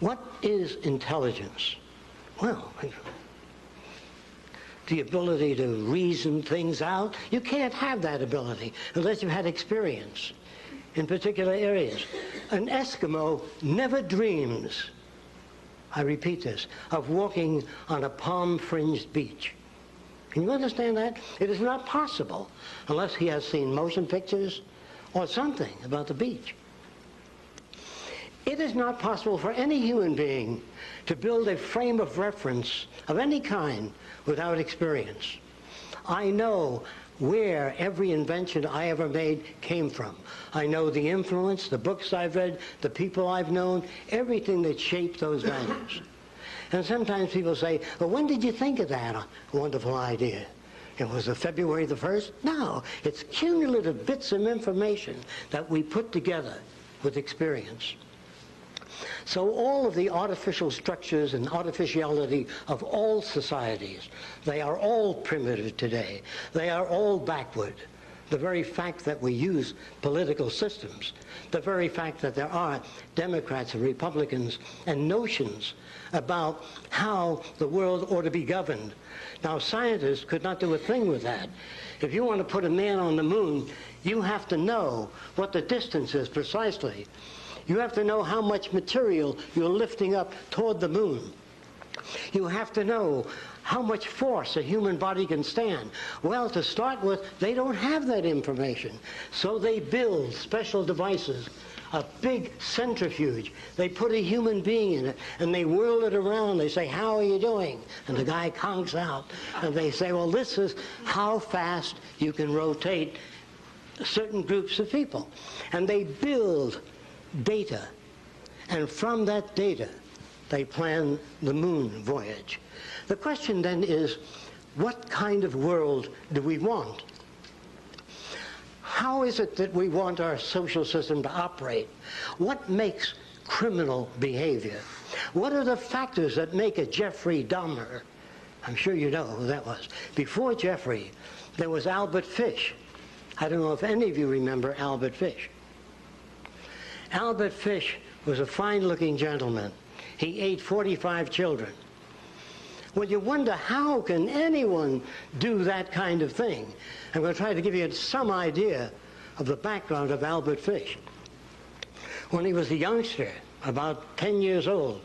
What is intelligence? Well, the ability to reason things out. You can't have that ability unless you've had experience in particular areas. An Eskimo never dreams, I repeat this, of walking on a palm-fringed beach. Can you understand that? It is not possible unless he has seen motion pictures or something about the beach. It is not possible for any human being to build a frame of reference of any kind without experience. I know where every invention I ever made came from. I know the influence, the books I've read, the people I've known, everything that shaped those values. And sometimes people say, well, when did you think of that wonderful idea? It was February the 1st? No, it's cumulative bits of information that we put together with experience. So all of the artificial structures and artificiality of all societies, they are all primitive today. They are all backward. The very fact that we use political systems, the very fact that there are Democrats and Republicans and notions about how the world ought to be governed. Now, scientists could not do a thing with that. If you want to put a man on the moon, you have to know what the distance is precisely. You have to know how much material you're lifting up toward the moon. You have to know how much force a human body can stand. Well, to start with, they don't have that information. So they build special devices, a big centrifuge. They put a human being in it, and they whirl it around. They say, how are you doing? And the guy conks out. And they say, well, this is how fast you can rotate certain groups of people. And they build data, and from that data they plan the moon voyage. The question then is, what kind of world do we want? How is it that we want our social system to operate? What makes criminal behavior? What are the factors that make a Jeffrey Dahmer? I'm sure you know who that was. Before Jeffrey, there was Albert Fish. I don't know if any of you remember Albert Fish. Albert Fish was a fine-looking gentleman. He ate 45 children. Well, you wonder, how can anyone do that kind of thing? I'm going to try to give you some idea of the background of Albert Fish. When he was a youngster, about 10 years old,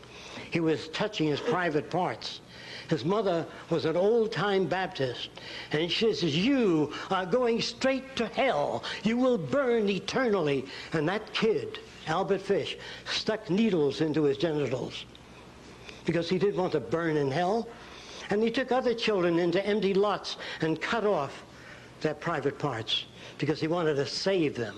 he was touching his private parts. His mother was an old-time Baptist, and she says, you are going straight to hell. You will burn eternally. And that kid, Albert Fish, stuck needles into his genitals because he didn't want to burn in hell. And he took other children into empty lots and cut off their private parts because he wanted to save them.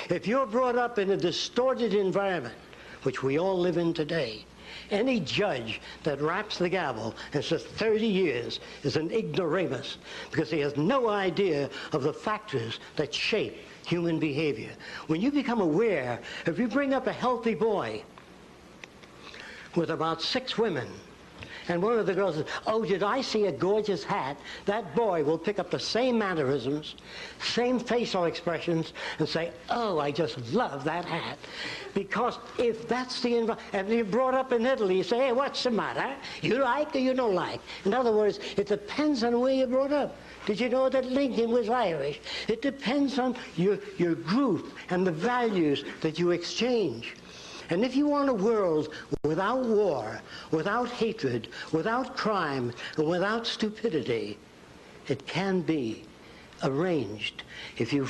If you're brought up in a distorted environment, which we all live in today, any judge that raps the gavel and says 30 years is an ignoramus because he has no idea of the factors that shape human behavior. When you become aware, if you bring up a healthy boy with about 6 women, and one of the girls says, oh, did I see a gorgeous hat? That boy will pick up the same mannerisms, same facial expressions, and say, oh, I just love that hat. Because if that's the environment, and you're brought up in Italy, you say, hey, what's the matter? You like or you don't like? In other words, it depends on where you're brought up. Did you know that Lincoln was Irish? It depends on your group and the values that you exchange. And if you want a world without war, without hatred, without crime, and without stupidity, it can be arranged if you